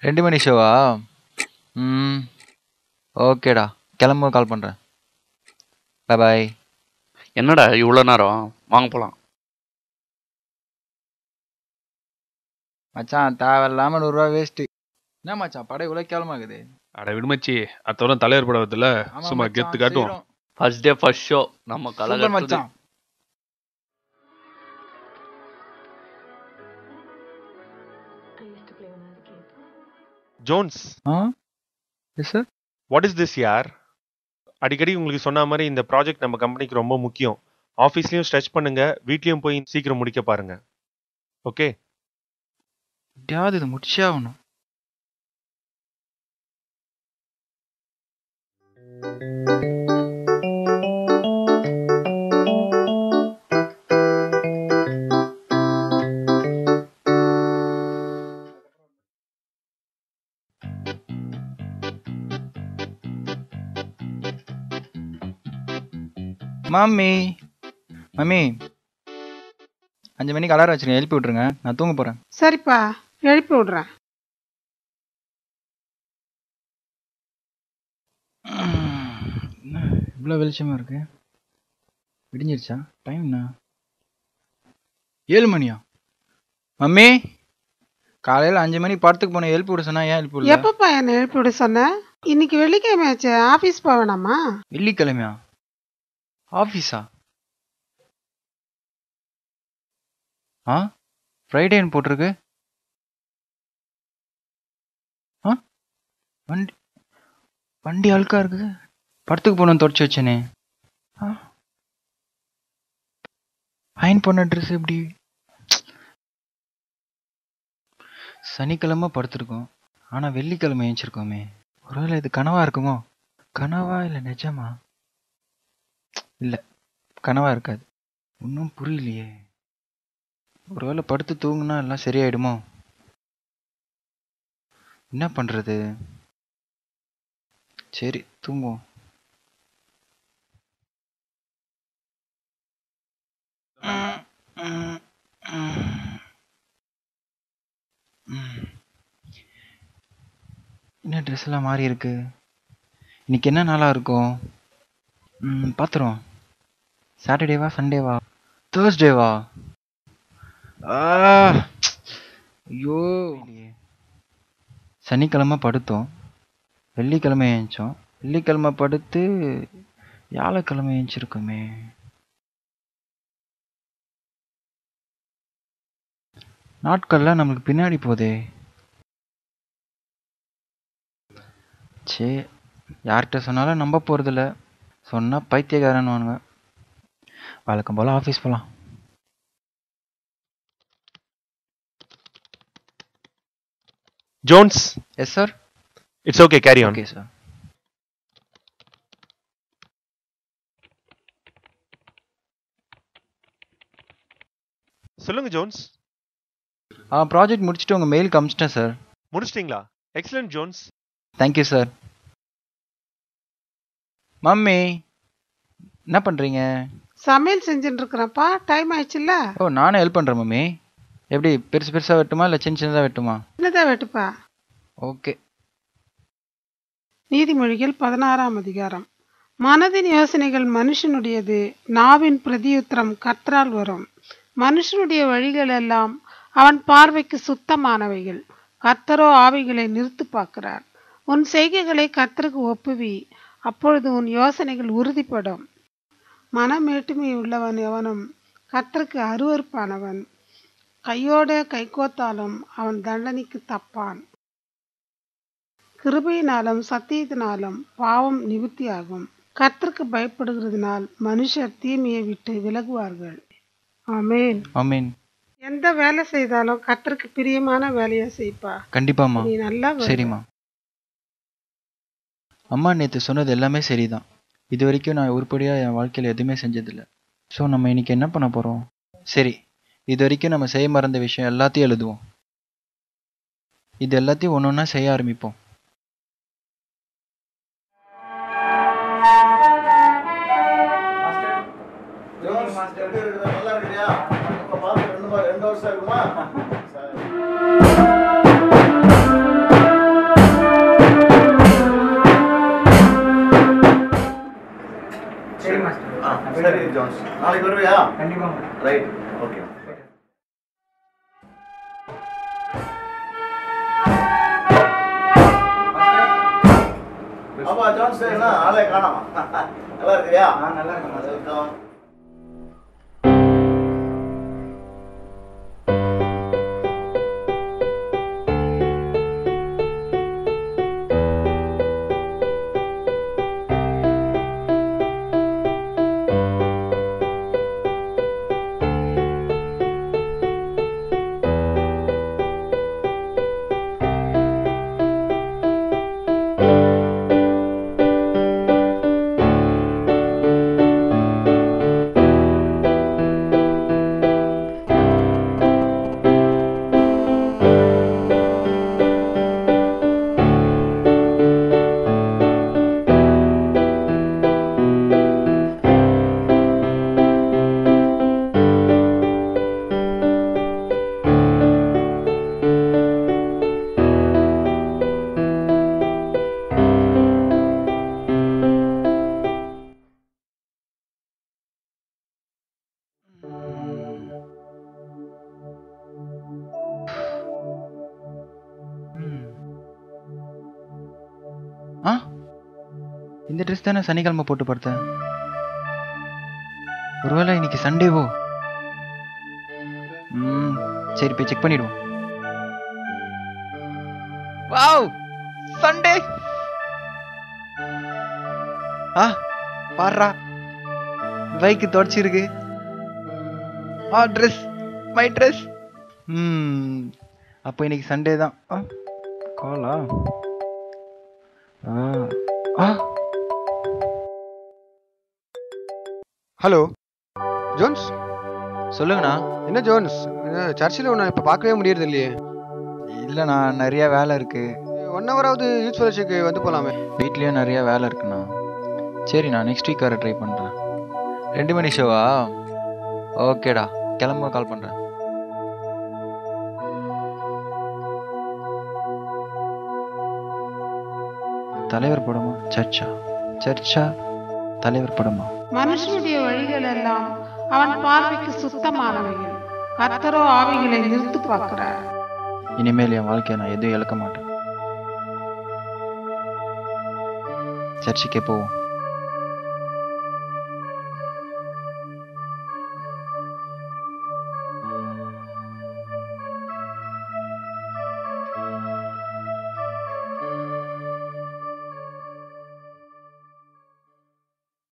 2 மணி ஷோவா? ம். ஓகேடா. கிளம்பும்போது கால் பண்றேன். Bye bye. என்னடா இவ்வளோ நேரம்? வாங்க போலாம். மச்சான் தேவையில்லாம 100 ரூபா வேஸ்ட். என்ன மச்சான் படம் இவ்வளவு கேவலமாகுது? அட விடுமச்சி, அத்தோட தலைவர் படம் வருதுல்ல, ஆமா சும்மா மச்சான் கெத்து காட்டுவோம். செய்றோம். ஃபர்ஸ்ட் டே ஃபர்ஸ்ட் ஷோ நம்ம சூப்பர் கலகத்துது. மச்சான். Jones, yes sir. What is this யார்? அடிக்கடி உங்களுக்கு சொன்ன மாதிரி இந்த ப்ராஜெக்ட் நம்ம கம்பெனிக்கு ரொம்ப முக்கியம். ஆஃபீஸ்லயும் ஸ்ட்ரெச் பண்ணுங்க, வீட்லயும் போய் சீக்கிரம் முடிக்க பாருங்க. ஓகே? எப்படியாவது இது முடிச்சே ஆகணும். மம்மி மம்மி 5 மணிக்கு அலாரம் வச்சிருங்க, எழுப்பி விட்டுருங்க. நான் தூங்க போறேன். சரிப்பா, எழுப்பி விடுறேன். என்ன இவ்வளோ வெளிச்சமா இருக்கு? விடிஞ்சிருச்சா? டைம் என்ன? 7 மணியா? மம்மி காலையில் 5 மணிக்கு படத்துக்கு போன எழுப்பி விட சொன்னா ஏன் எழுப்பி விடல? எப்பப்பா என்னை எழுப்பி விட சொன்ன? இன்னைக்கு வெள்ளிக்கிழமை ஆச்சு, ஆஃபீஸ் போக வேணாமா? வெள்ளிக்கிழமையா? ஆஃபீஸா? ஆ ஃப்ரைடேன்னு போட்டிருக்கு. ஆ வண்டி வண்டி அழுக்கா இருக்கு. படத்துக்கு போகணும்னு தொடச்சி வச்சேனே. ஆ அயன் பண்ண ட்ரெஸ் எப்படி? சனிக்கிழமை படுத்திருக்கோம், ஆனால் வெள்ளிக்கிழமை ஏஞ்சிருக்கோமே. ஒருவேளை இது கனவா இருக்குமோ? கனவா இல்லை நிஜமா? இல்லை, கனவா இருக்காது. ஒன்றும் புரியலையே. ஒருவேளை படுத்து தூங்குனா எல்லாம் சரியாயிடுமோ? என்ன பண்றது? சரி தூங்குவோம். என்ன ட்ரெஸ் எல்லாம் மாறி இருக்கு? இன்னைக்கு என்ன நாளா இருக்கும்? பார்த்துருவோம். சாட்டர்டேவா சண்டேவா தேர்ஸ்டேவா? ஐயோ, சனிக்கிழமை படுத்தோம், வெள்ளிக்கிழமை ஏஞ்சோம், வெள்ளிக்கிழமை படுத்து வியாழக்கிழமை ஏஞ்சிருக்கோமே. நாட்கள்லாம் நம்மளுக்கு பின்னாடி போதே. சே, யார்கிட்ட சொன்னாலும் நம்ப போறதில்ல. சொன்னா பைத்தியக்காரன் வாங்க. வழக்கம் போல ஆஃபீஸ் போகலாம். Jones, yes sir. It's okay, carry on. Okay sir. சொல்லுங்க ஜோன்ஸ். ப்ராஜெக்ட் முடிச்சுட்டு உங்கள் மெயில் காமிச்சிட்டேன் சார். முடிச்சிட்டீங்களா? Excellent Jones. Thank you sir. Mummy என்ன பண்ணுறீங்க? சமையல் செஞ்சுட்டு இருக்கிறேன்ப்பா, டைம் ஆயிடுச்சுல்ல. ஓ, நானே ஹெல்ப் பண்ணுறேன் மம்மி. எப்படி பெருசு பெருசாக வெட்டுமா இல்லை சின்ன சின்னதாக வெட்டுமா? என்னதான் வெட்டுப்பா. ஓகே. நீதிமொழிகள் 16ஆம் அதிகாரம். மனதின் யோசனைகள் மனுஷனுடையது, நாவின் பிரதியுத்திரம் கர்த்தரால் வரும். மனுஷனுடைய வழிகள் எல்லாம் அவன் பார்வைக்கு சுத்தமானவைகள், கர்த்தரோ ஆவிகளை நிறுத்து பார்க்கிறார். உன் செய்கைகளை கர்த்தருக்கு ஒப்புவி, அப்பொழுது உன் யோசனைகள் உறுதிப்படும். மனமேட்டுமை உள்ளவன் எவனும் கர்த்தருக்கு அருவருப்பானவன், கையோட கைகோத்தாலும் அவன் தண்டனைக்கு தப்பான். கிருபையினாலும் சத்தியத்தினாலும் பாவம் நிவர்த்தியாகும். கர்த்தருக்கு பயப்படுகிறதுனால் மனுஷர் தீமையை விட்டு விலகுவார்கள். ஆமென். ஆமீன். எந்த வேலை செய்தாலும் கர்த்தருக்கு பிரியமான வேலையை செய்ப்பா. கண்டிப்பாம்மா. நீ நல்லா சரிம்மா. அம்மா நேற்று சொன்னது எல்லாமே சரிதான். இது வரைக்கும் நான் உருப்படியாக என் வாழ்க்கையில் எதுவுமே செஞ்சதில்லை. ஸோ நம்ம இன்னைக்கு என்ன பண்ண போகிறோம்? சரி, இது வரைக்கும் நம்ம செய்ய மறந்த விஷயம் எல்லாத்தையும் எழுதுவோம். இது எல்லாத்தையும் ஒன்று ஒன்றா செய்ய ஆரம்பிப்போம். நல்லா இருக்கியா? இப்ப பார்த்து 2 வருஷம் இருக்குமா? ஜான்ஸ். நாளைக்கு வருவியா? கண்டிப்பாங்க. ரைட். ஓகே. ஆமா ஜான்ஸ், என்ன ஆளே காணோம். நல்லா இருக்கியா? நல்லா இருக்கேன். வெல்கம். ஆ, இந்த ட்ரெஸ் தானே சனிக்கிழமை போட்டு பார்த்தேன். ஒருவேளை இன்னைக்கு சண்டேவோ? சரி போய் செக் பண்ணிடுவோம். Wow, Sunday! ஆ, பாருடா, பைக்கு தொடச்சிருக்கு. Dress, my dress. அப்போ இன்னைக்கு சண்டே தான். காலா? Hello Jones. சொல்லுங்கண்ணா. என்ன ஜோன்ஸ், சர்ச்சில் ஒன்று இப்போ பார்க்கவே முடியறது இல்லையே? இல்லைண்ணா, நிறைய வேலை இருக்கு. 1 ஹவராவது யூத் ஃபெலோஷிப்க்கு வந்து போகலாமே. வீட்லேயும் நிறைய வேலை இருக்குண்ணா. சரி, நான் நெக்ஸ்ட் வீக் வர ட்ரை பண்ணுறேன். 2 மணி ஷோவா? ஓகேடா, கிளம்ப கால் பண்ணுறேன். தலைவர் படமா? சர்ச்சா தலைவர் படமா? மனுஷனுடைய வழிகள் எல்லாம் அவன் பார்வைக்கு சுத்தமானவைகள், கர்த்தரோ ஆவிகளை நிறுத்து பார்க்கிறார். இனிமேல் என் வாழ்க்கையை நான் எதுவும் இழக்க மாட்டேன். சர்ச்சுக்கே போவோம்.